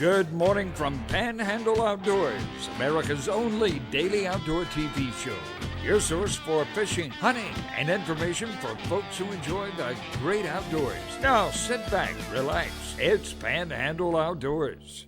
Good morning from Panhandle Outdoors, America's only daily outdoor TV show. Your source for fishing, hunting, and information for folks who enjoy the great outdoors. Now sit back, relax. It's Panhandle Outdoors.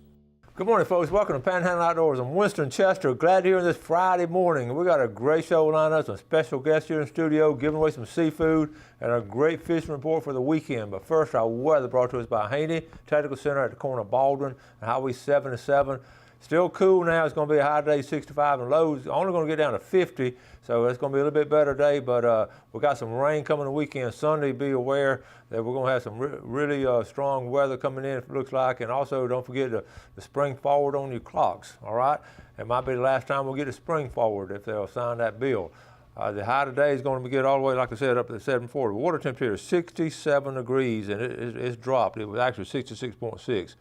Good morning, folks. Welcome to Panhandle Outdoors. I'm Winston Chester. Glad to hear this Friday morning. We got a great show lined up, some special guests here in the studio, giving away some seafood, and a great fishing report for the weekend. But first, our weather brought to us by Haney Technical Center at the corner of Baldwin and Highway 77. Still cool now. It's going to be a high day, 65, and lows only going to get down to 50. So it's going to be a little bit better day, but we got some rain coming the weekend. Sunday, be aware that we're going to have some really strong weather coming in, it looks like. And also, don't forget to spring forward on your clocks, all right? It might be the last time we'll get a spring forward if they'll sign that bill. The high today is going to get all the way, like I said, up to 740. Water temperature is 67 degrees, and it's dropped. It was actually 66.6.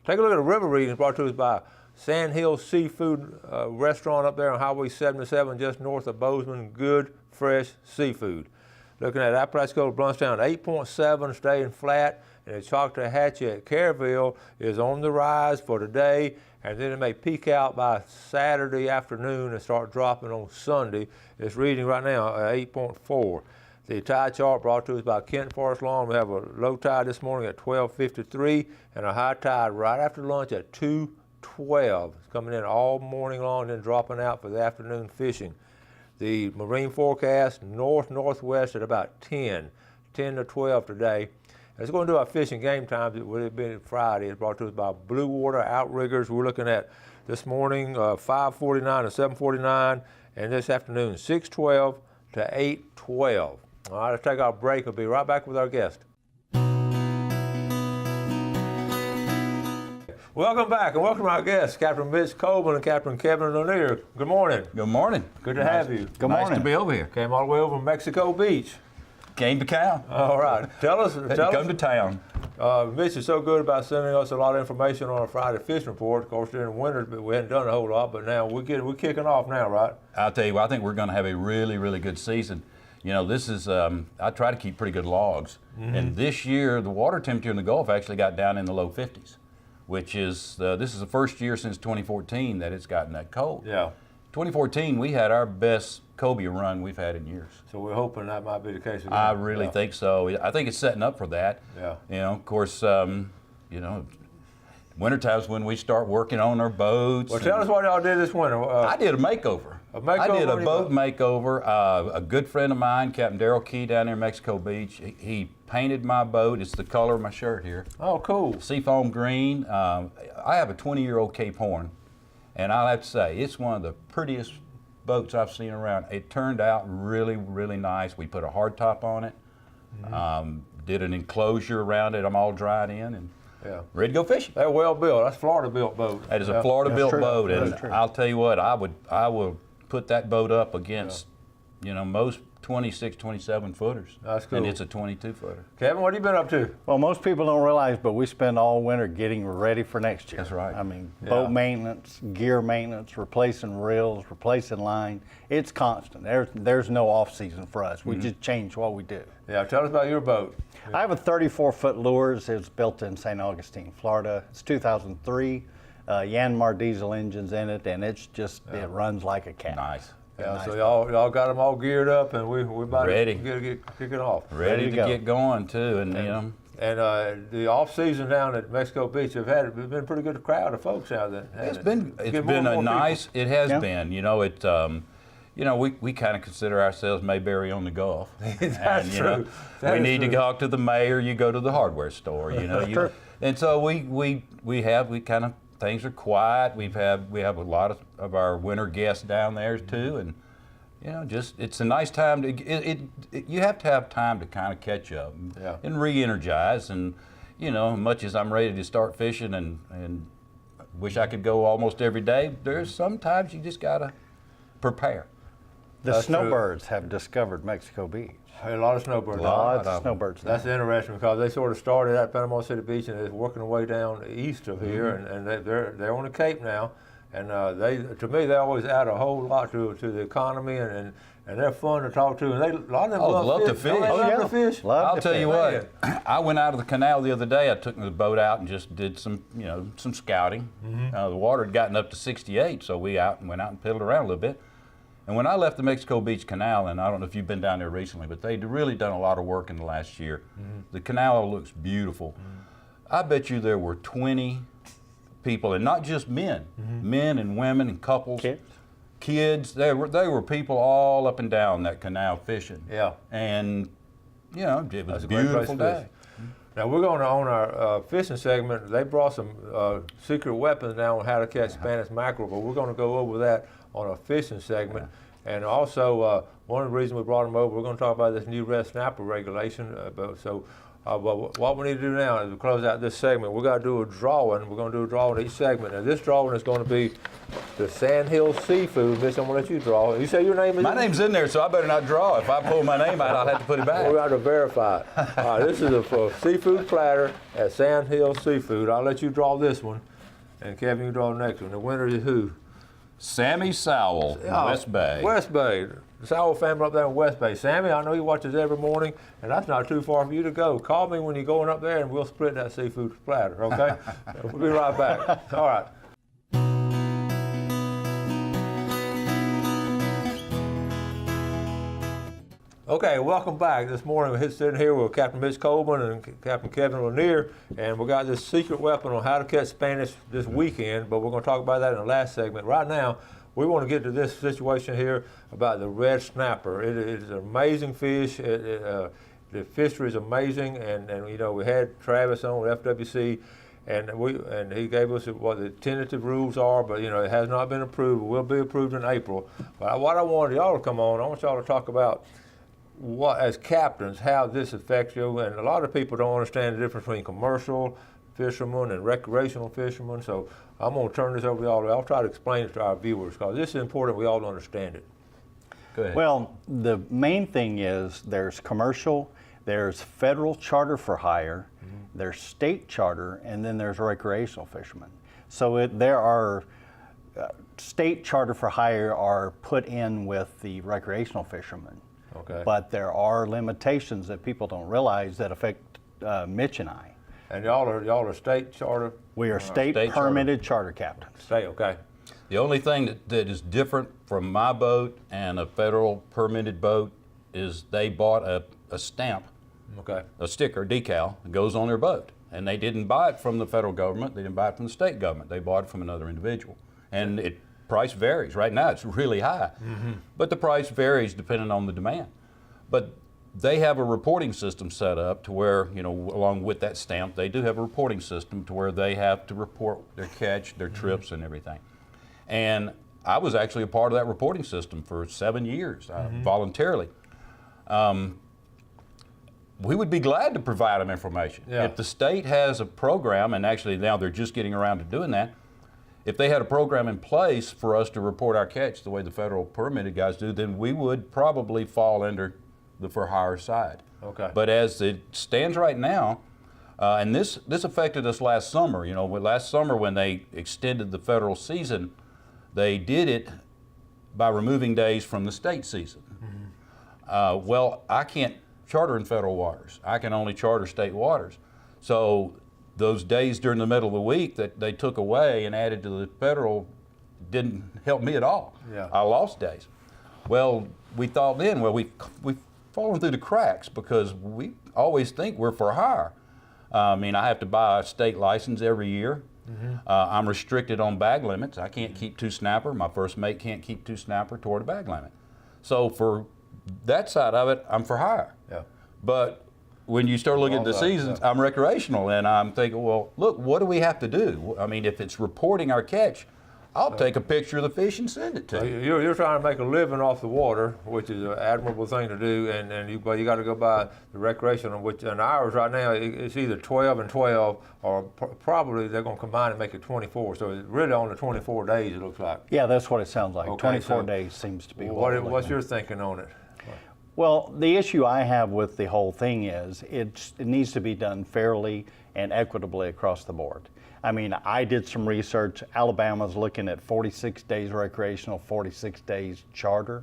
Take a look at the river readings brought to us by Sand Hill Seafood Restaurant up there on Highway 77, just north of Bozeman. Good, fresh seafood. Looking at Apalachicola, Bluntstown, 8.7, staying flat. And the Choctawhatchee at Kerrville is on the rise for today, and then it may peak out by Saturday afternoon and start dropping on Sunday. It's reading right now at 8.4. The tide chart brought to us by Kent Forest Lawn. We have a low tide this morning at 12:53 and a high tide right after lunch at 2:12. It's coming in all morning long, then dropping out for the afternoon fishing. The marine forecast, north-northwest at about 10 to 12 today. Let's go and do our fishing game times. It would have been Friday. It's brought to us by Blue Water Outriggers. We're looking at this morning 5:49 to 7:49, and this afternoon 6:12 to 8:12. All right, let's take our break. We'll be right back with our guest. Welcome back, and welcome to our guests, Captain Mitch Coleman and Captain Kevin Lanier. Good morning. Good morning. Good to have you. Good morning. Nice to be over here. Came all the way over from Mexico Beach. Came to town. All right. Tell us. Come to town. Mitch is so good about sending us a lot of information on our Friday fishing report. Of course, during the winter, but we hadn't done a whole lot. But now we're kicking off now, right? I'll tell you what, I think we're going to have a really, really good season. You know, this is, I try to keep pretty good logs. Mm-hmm. And this year, the water temperature in the Gulf actually got down in the low 50s, which is, this is the first year since 2014 that it's gotten that cold. Yeah. 2014, we had our best cobia run we've had in years. So we're hoping that might be the case again. I really think so. I think it's setting up for that. Yeah. You know, of course, you know, winter times when we start working on our boats. Well, tell us what y'all did this winter. I did a makeover. I did a boat makeover. A good friend of mine, Captain Daryl Key down there in Mexico Beach, he painted my boat. It's the color of my shirt here. Oh, cool. Seafoam green. I have a 20-year-old Cape Horn, and I'll have to say, it's one of the prettiest boats I've seen around. It turned out really, really nice. We put a hardtop on it, did an enclosure around it. I'm all dried in and ready to go fishing. They're well built. That's a Florida-built boat. That is a Florida-built boat, and I'll tell you what, I will put that boat up against, you know, most 26, 27 footers. That's cool. And it's a 22 footer. Kevin, what have you been up to? Well, most people don't realize, but we spend all winter getting ready for next year. That's right. I mean, boat maintenance, gear maintenance, replacing reels, replacing line. It's constant. There's no off season for us. We just change what we do. Yeah, tell us about your boat. I have a 34-foot Lures. It's built in St. Augustine, Florida. It's 2003. Yanmar diesel engines in it, and it's just, it runs like a cat. Nice. Yeah, nice. So y'all got them all geared up, and we're about ready to get kicking off. Ready to get going too, and you know. And the off season down at Mexico Beach, it's been a pretty good crowd of folks out there. It's been a nice. It has been. You know it. You know, we kind of consider ourselves Mayberry on the Gulf. That's true. We need to talk to the mayor. You go to the hardware store. You know, and so we kind of. Things are quiet. We have a lot of our winter guests down there too, and you know, just it's a nice time to. You have to have time to kind of catch up and re-energize. And you know, much as I'm ready to start fishing and wish I could go almost every day, there's sometimes you just gotta prepare. The snowbirds have discovered Mexico Beach. A lot of snowbirds. Lots of snowbirds. That's interesting because they sort of started at Panama City Beach and they're working their way down east of here, and they're on the Cape now. And to me, they always add a whole lot to the economy, and and they're fun to talk to. And a lot of them love to fish. fish. Don't they Oh, love yeah. to fish? I'll tell you Man. what, I went out of the canal the other day. I took the boat out and just did some scouting. The water had gotten up to 68, so we went out and piddled around a little bit. And when I left the Mexico Beach Canal, and I don't know if you've been down there recently, but they'd really done a lot of work in the last year. The canal looks beautiful. I bet you there were 20 people, and not just men, men and women and couples. Kids, they were people all up and down that canal fishing. Yeah. And, it was That's a a great place beautiful to day. fish. Now we're going to on our fishing segment. They brought some secret weapons now on how to catch Spanish mackerel, but we're going to go over that on a fishing segment. And also, one of the reasons we brought them over, we're going to talk about this new red snapper regulation. But what we need to do now is to close out this segment. We've got to do a drawing. We're going to do a drawing each segment. And this drawing is going to be the Sandhill Seafood. Miss, I'm going to let you draw. You say your name is? My name's in there, so I better not draw. If I pull my name out, I'll have to put it back. We're going to verify it. All right, this is a seafood platter at Sandhill Seafood. I'll let you draw this one. And Kevin, you draw the next one. The winner is who? Sammy Sowell, West Bay. West Bay. The Sowell family up there in West Bay. Sammy, I know you watch us every morning, and that's not too far for you to go. Call me when you're going up there, and we'll split that seafood platter, okay? We'll be right back. All right. Okay, welcome back. This morning we're sitting here with Captain Mitch Coleman and Captain Kevin Lanier, and we got this secret weapon on how to catch Spanish this weekend, but we're going to talk about that in the last segment. Right now, we want to get to this situation here about the red snapper. It is an amazing fish. The fishery is amazing, and we had Travis on with FWC, and he gave us what the tentative rules are, but it has not been approved. It will be approved in April. But what I wanted y'all to come on, I want y'all to talk about what, as captains, how this affects you. And a lot of people don't understand the difference between commercial fishermen and recreational fishermen. So I'm going to turn this over to y'all. I'll try to explain it to our viewers because this is important. We all understand it. Go ahead. Well, the main thing is there's commercial, there's federal charter for hire, there's state charter, and then there's recreational fishermen. So there are state charter for hire are put in with the recreational fishermen. Okay. But there are limitations that people don't realize that affect Mitch and I. And y'all are state charter? We are state permitted charter captains. State, okay. The only thing that is different from my boat and a federal permitted boat is they bought a stamp, a sticker, decal, that goes on their boat. And they didn't buy it from the federal government, they didn't buy it from the state government, they bought it from another individual. And price varies. Right now it's really high, but the price varies depending on the demand. But they have a reporting system set up to where, along with that stamp, they do have a reporting system to where they have to report their catch, their trips, and everything. And I was actually a part of that reporting system for 7 years, voluntarily. We would be glad to provide them information. Yeah. If the state has a program, and actually now they're just getting around to doing that, if they had a program in place for us to report our catch the way the federal permitted guys do, then we would probably fall under the for hire side. Okay. But as it stands right now, and this affected us last summer. Last summer when they extended the federal season, they did it by removing days from the state season. Well, I can't charter in federal waters. I can only charter state waters. So those days during the middle of the week that they took away and added to the federal didn't help me at all. Yeah. I lost days. Well, we thought then, we've fallen through the cracks because we always think we're for hire. I have to buy a state license every year. I'm restricted on bag limits. I can't keep 2 snapper. My first mate can't keep 2 snapper toward a bag limit. So for that side of it, I'm for hire. Yeah. But when you start looking at the seasons, I'm recreational, and I'm thinking, well, look, what do we have to do? If it's reporting our catch, I'll take a picture of the fish and send it to you. You're trying to make a living off the water, which is an admirable thing to do, but you got to go by the recreational, which in ours right now it's either 12 and 12, or probably they're going to combine and make it 24. So it's really only 24 days. It looks like. Yeah, that's what it sounds like. Okay, 24 days seems to be what's your thinking on it? Well, the issue I have with the whole thing is it needs to be done fairly and equitably across the board. I did some research. Alabama's looking at 46 days recreational, 46 days charter.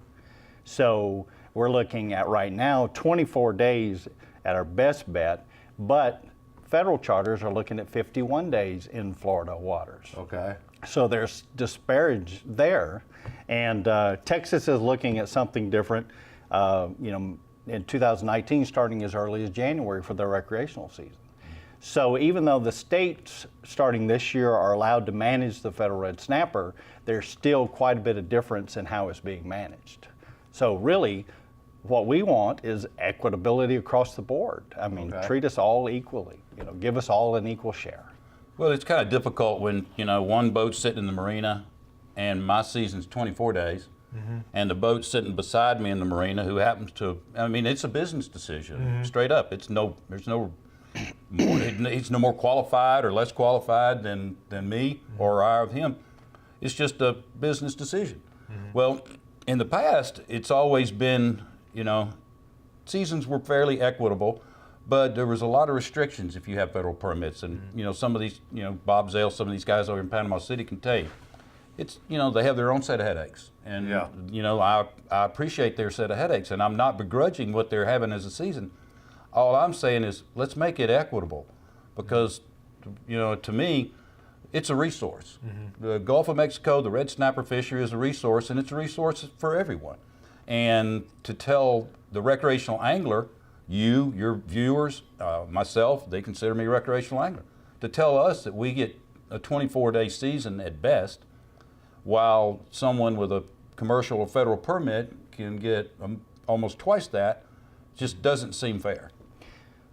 So we're looking at right now 24 days at our best bet, but federal charters are looking at 51 days in Florida waters. Okay. So there's disparage there, and Texas is looking at something different. In 2019, starting as early as January for their recreational season. So even though the states starting this year are allowed to manage the federal red snapper, there's still quite a bit of difference in how it's being managed. So really, what we want is equitability across the board. I mean, treat us all equally. Give us all an equal share. Well, it's kind of difficult when, one boat's sitting in the marina and my season's 24 days. And the boat sitting beside me in the marina who happens to, it's a business decision, straight up. There's no more, he's no more qualified or less qualified than me or I of him. It's just a business decision. Well, in the past, it's always been, seasons were fairly equitable, but there was a lot of restrictions if you have federal permits. And, some of these, Bob Zale, some of these guys over in Panama City can tell you, it's, they have their own set of headaches. And, I appreciate their set of headaches, and I'm not begrudging what they're having as a season. All I'm saying is let's make it equitable because, to me, it's a resource. The Gulf of Mexico, the red snapper fishery is a resource, and it's a resource for everyone. And to tell the recreational angler, you, your viewers, myself, they consider me a recreational angler, to tell us that we get a 24-day season at best, while someone with a commercial or federal permit can get almost twice that, just doesn't seem fair.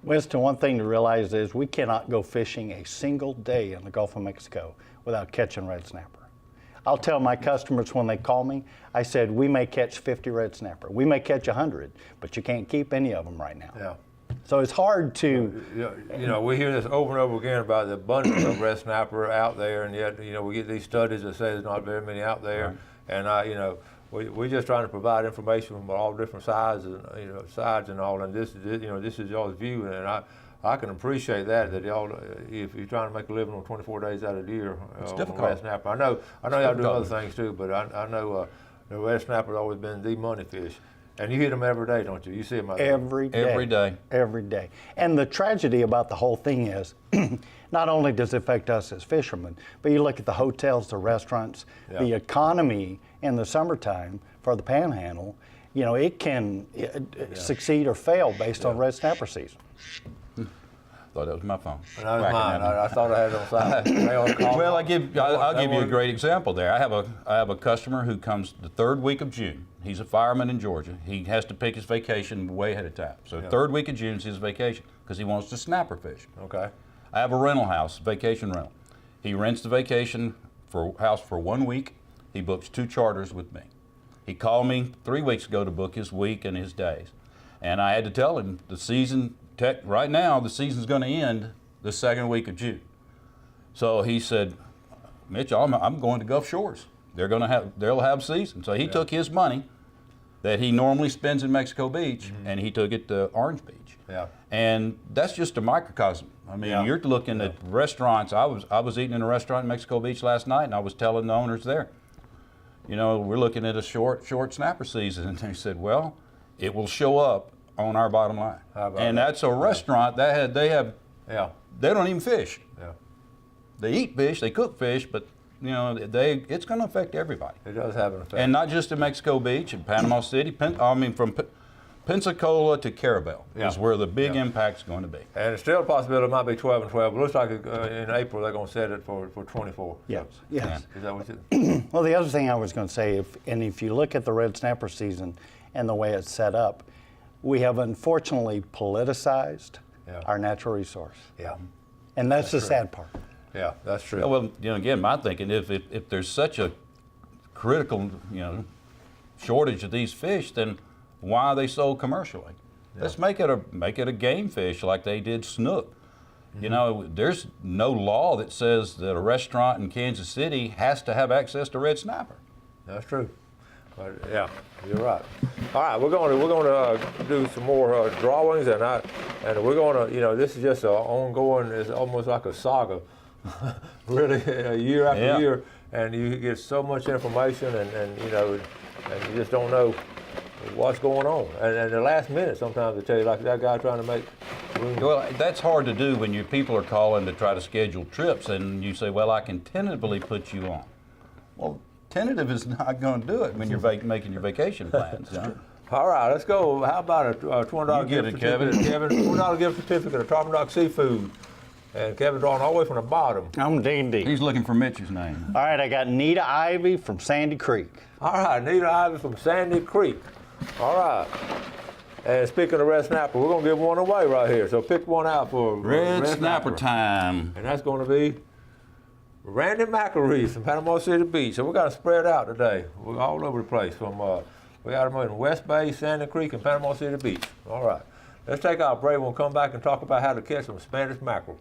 Winston, one thing to realize is we cannot go fishing a single day in the Gulf of Mexico without catching red snapper. I'll tell my customers when they call me, I said, we may catch 50 red snapper. We may catch 100, but you can't keep any of them right now. Yeah. So it's hard to... we hear this over and over again about the abundance of red snapper out there, and yet, we get these studies that say there's not very many out there. Right. And, we're just trying to provide information from all different sides and all, and this is y'all's view, and I can appreciate that y'all, if you're trying to make a living on 24 days out of the year, it's on difficult. red snapper. I know y'all do other things too, but I know the red snapper's always been the money fish. And you hit them every day, don't you? You see them out there. Every day. Every day. Every day. And the tragedy about the whole thing is, not only does it affect us as fishermen, but you look at the hotels, the restaurants, the economy in the summertime for the Panhandle, it can succeed or fail based on red snapper season. Thought that was my phone. That was mine. I thought I had it on side. Well, I'll give you a great example there. I have a customer who comes the third week of June. He's a fireman in Georgia. He has to pick his vacation way ahead of time. So third week of June is his vacation because he wants to snapper fish. Okay. I have a rental house, vacation rental. He rents the vacation house for 1 week. He books 2 charters with me. He called me 3 weeks ago to book his week and his days. And I had to tell him the season, right now, the season's going to end the second week of June. So he said, Mitch, I'm going to Gulf Shores. They'll have season. So he took his money that he normally spends in Mexico Beach, and he took it to Orange Beach. Yeah. And that's just a microcosm. You're looking at restaurants. I was eating in a restaurant in Mexico Beach last night, and I was telling the owners there, we're looking at a short snapper season. And they said, well, it will show up on our bottom line. And that's a restaurant that they don't even fish. Yeah. They eat fish, they cook fish, but it's going to affect everybody. It does have an effect. And not just in Mexico Beach and Panama City. From Pensacola to Carabel is where the big impact's going to be. And it's still a possibility it might be 12 and 12. But it looks like in April they're going to set it for 24. Yes. Yes. Is that what you? Well, the other thing I was going to say, if you look at the red snapper season and the way it's set up, we have unfortunately politicized our natural resource. Yeah. And that's the sad part. Yeah, that's true. Well, again, my thinking, if there's such a critical, shortage of these fish, then why are they sold commercially? Yeah. Let's make it a game fish like they did snook. Mm-hmm. There's no law that says that a restaurant in Kansas City has to have access to red snapper. That's true. But yeah, you're right. All right, we're going to do some more drawings, and we're going to, this is just an ongoing. It's almost like a saga. Really, year after year, and you get so much information, and you just don't know what's going on. And the last minute, sometimes they tell you, like that guy trying to make room. Well, that's hard to do when people are calling to try to schedule trips, and you say, well, I can tentatively put you on. Well, tentative is not going to do it when you're making your vacation plans. All right, let's go. How about a $20 gift certificate, Kevin. $20 gift certificate of Tarpon Dock Seafood. And Kevin drawing all the way from the bottom. I'm digging deep. He's looking for Mitch's name. All right, I got Nita Ivy from Sandy Creek. All right, Nita Ivy from Sandy Creek. All right. And speaking of red snapper, we're going to give one away right here. So pick one out for Red snapper time. And that's going to be Randy McElreath from Panama City Beach. So we got to spread out today. We're all over the place. We got them in West Bay, Sandy Creek, and Panama City Beach. All right. Let's take our break. We'll come back and talk about how to catch some Spanish mackerel.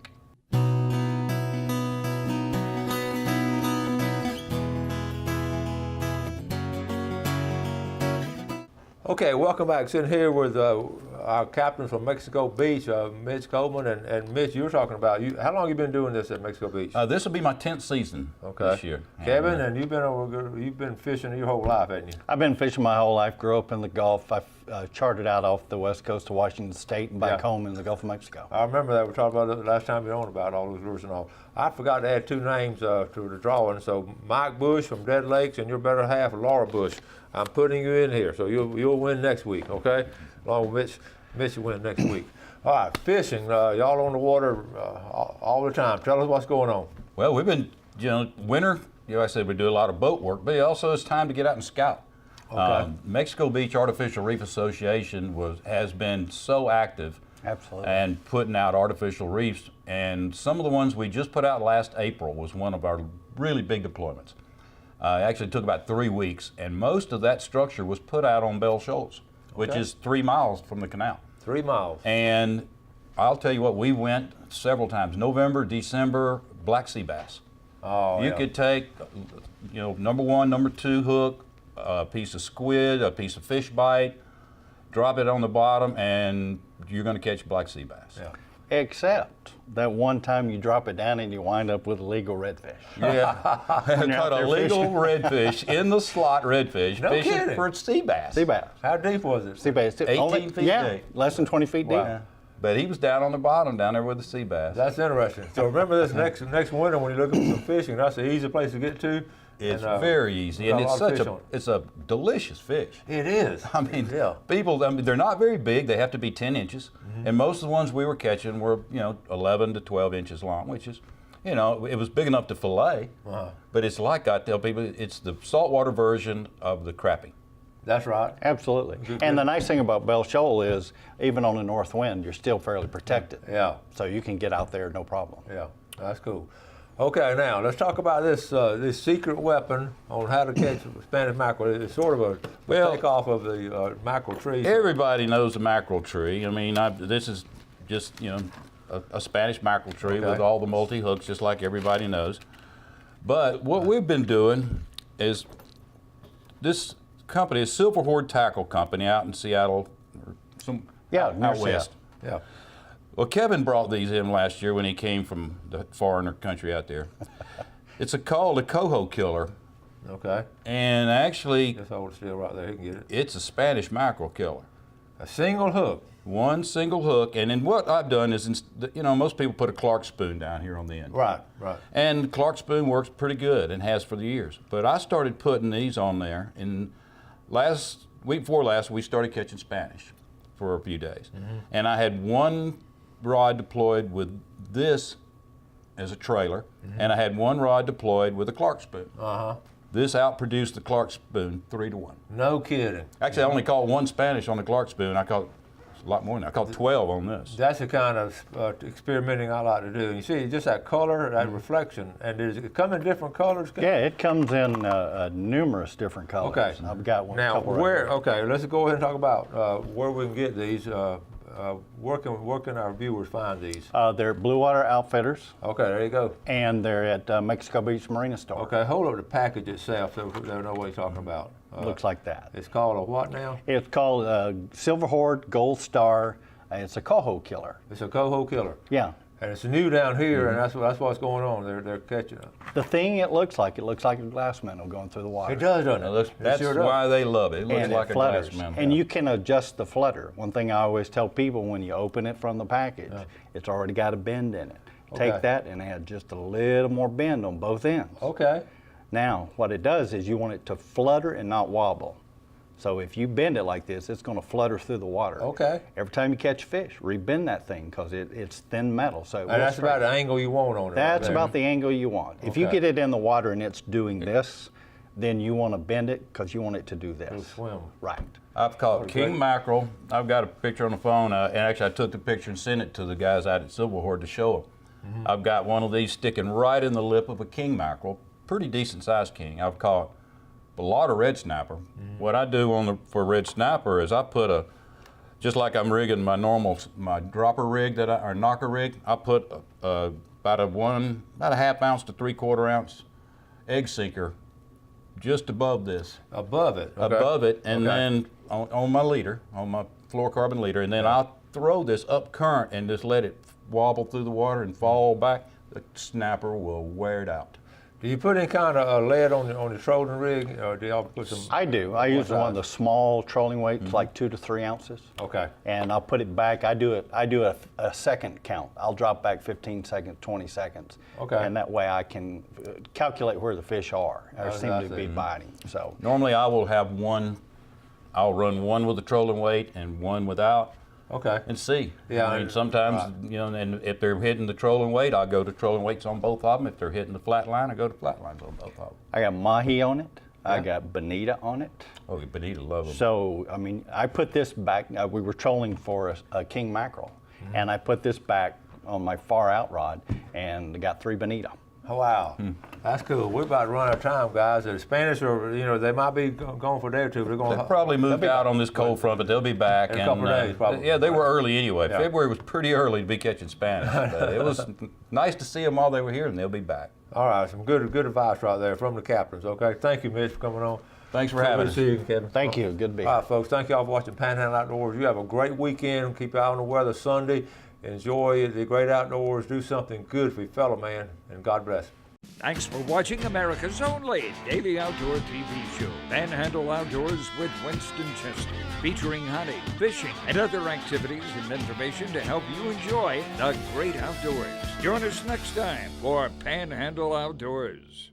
Okay, welcome back. Sitting here with our captain from Mexico Beach, Mitch Coleman. And Mitch, you were talking about, how long have you been doing this at Mexico Beach? This will be my 10th season this year. Kevin, and you've been fishing your whole life, haven't you? I've been fishing my whole life, grew up in the Gulf. I charted out off the west coast of Washington State and back home in the Gulf of Mexico. I remember that. We talked about it last time you were on about all those lures and all. I forgot to add two names to the drawing. So Mike Bush from Dead Lakes and your better half, Laura Bush. I'm putting you in here, so you'll win next week, okay? Along with Mitch will win next week. All right, fishing. Y'all on the water all the time. Tell us what's going on. Well, we've been, winter, I said we do a lot of boat work, but also it's time to get out and scout. Okay. Mexico Beach Artificial Reef Association has been so active. Absolutely. And putting out artificial reefs. And some of the ones we just put out last April was one of our really big deployments. It actually took about 3 weeks, and most of that structure was put out on Bell Shoals, which is 3 miles from the canal. 3 miles. And I'll tell you what, we went several times. November, December, black sea bass. Oh, You could take, number 1, number 2 hook, a piece of squid, a piece of fish bite, drop it on the bottom, and you're going to catch black sea bass. Yeah. Except that one time you drop it down and you wind up with illegal redfish. Yeah, caught a legal redfish in the slot redfish, No fishing kidding. for sea bass. Sea bass. How deep was it? Sea bass. 18 feet deep. Less than 20 feet deep. Yeah. But he was down on the bottom down there with the sea bass. That's interesting. So remember this next winter when you're looking for some fishing, that's an easy place to get to. It's And, very easy, and got a it's lot of such fish on it. it's a delicious fish. It is. I mean, yeah. people, they're not very big. They have to be 10 inches. And most of the ones we were catching were, 11 to 12 inches long, which is, it was big enough to fillet. Wow. But it's like I tell people, it's the saltwater version of the crappie. That's right. Absolutely. And the nice thing about Bell Shoal is, even on a north wind, you're still fairly protected. Yeah. So you can get out there no problem. Yeah, that's cool. Okay, now let's talk about this secret weapon on how to catch Spanish mackerel. It's sort of a takeoff of the mackerel tree. Everybody knows the mackerel tree. I mean, this is just, a Spanish mackerel tree with all the multi-hooks, just like everybody knows. But what we've been doing is this company, a Silver Horde Tackle Company out in Seattle, or near out west. Yeah. Well, Kevin brought these in last year when he came from the foreigner country out there. It's called a coho killer. Okay. And actually, Just hold it still right there. You can get it. it's a Spanish mackerel killer. A single hook. One single hook, and then what I've done is, most people put a Clark spoon down here on the end. Right, right. And Clark spoon works pretty good and has for the years. But I started putting these on there, and week before last, we started catching Spanish for a few days. And I had one rod deployed with this as a trailer, and I had one rod deployed with a Clark spoon. This outproduced the Clark spoon 3 to 1. No kidding. Actually, I only caught one Spanish on the Clark spoon. I caught a lot more than that. I caught 12 on this. That's the kind of experimenting I like to do. And you see, just that color, that reflection. And does it come in different colors? Yeah, it comes in numerous different colors. Okay. I've got one. Now, couple right here. okay, let's go ahead and talk about where we can get these. Where can our viewers find these? They're Blue Water Outfitters, Okay, there you go. and they're at Mexico Beach Marina Store. Okay, hold up the package itself so they know what you're talking about. Looks like that. It's called a what now? It's called Silver Horde Gold Star. It's a coho killer. It's a coho killer. Yeah. And it's new down here, and that's what's going on. They're catching it. The thing it looks like a glass minnow going through the water. It does, doesn't it? That's sure does. why they love it. It looks And like it a glass flutters. minnow. And you can adjust the flutter. One thing I always tell people, when you open it from the package, it's already got a bend in it. Okay. Take that and add just a little more bend on both ends. Okay. Now, what it does is you want it to flutter and not wobble. So if you bend it like this, it's going to flutter through the water. Okay. Every time you catch fish, rebend that thing because it's thin metal. So And that's about the angle you want on it. That's right about the angle you want. If you Okay. get it in the water and it's doing this, then you want to bend it because you want it to do this. It'll swim. Right. I've caught king great. mackerel. I've got a picture on the phone, and actually I took the picture and sent it to the guys out at Silverhorn to show them. I've got one of these sticking right in the lip of a king mackerel, pretty decent sized king. I've caught a lot of red snapper. What I do for red snapper is I put just like I'm rigging my dropper rig or knocker rig, I put about a half ounce to 3/4 ounce egg sinker just above this. Above it. Okay. Above it, and Okay. then on my leader, on my fluorocarbon leader, and then I'll throw this up current and just let it wobble through the water and fall back. The snapper will wear it out. Do you put any kind of lead on the trolling rig, or do y'all put some? I do. I use one of size? the small trolling weights, like 2 to 3 ounces. Okay. And I'll put it back. I do a second count. I'll drop back 15 seconds, 20 seconds. Okay. And that way I can calculate where the fish are or Oh, seem I to see. be biting. So Normally, I will have one. I'll run one with the trolling weight and one without, Okay. and see. Yeah, I mean, sometimes and if they're hitting the trolling weight, I'll go to trolling weights on both of them. If they're hitting the flat line, I go to flat lines on both of them. I got mahi on it. I got bonita on it. Oh, Benita love them. So, I mean, I put this back. We were trolling for a king mackerel, and I put this back on my far out rod and got 3 bonita. Oh, wow. That's cool. We're about to run out of time, guys. The Spanish are, they might be gone for a day or two, but they're going They probably moved out on this cold front, but they'll be back. In a couple of days, probably. Yeah, they were early anyway. Yeah. February was pretty early to be catching Spanish. But it was nice to see them while they were here, and they'll be back. All right, some good advice right there from the captains. Okay, thank you, Mitch, for coming on. Thanks for having Good us. to see you, Kevin. Thank you. Good to be All here. right, folks. Thank y'all for watching Panhandle Outdoors. You have a great weekend. Keep your eye on the weather Sunday. Enjoy the great outdoors. Do something good for your fellow man, and God bless. Thanks for watching America's only daily outdoor TV show, Panhandle Outdoors with Winston Chester, featuring hunting, fishing, and other activities and information to help you enjoy the great outdoors. Join us next time for Panhandle Outdoors.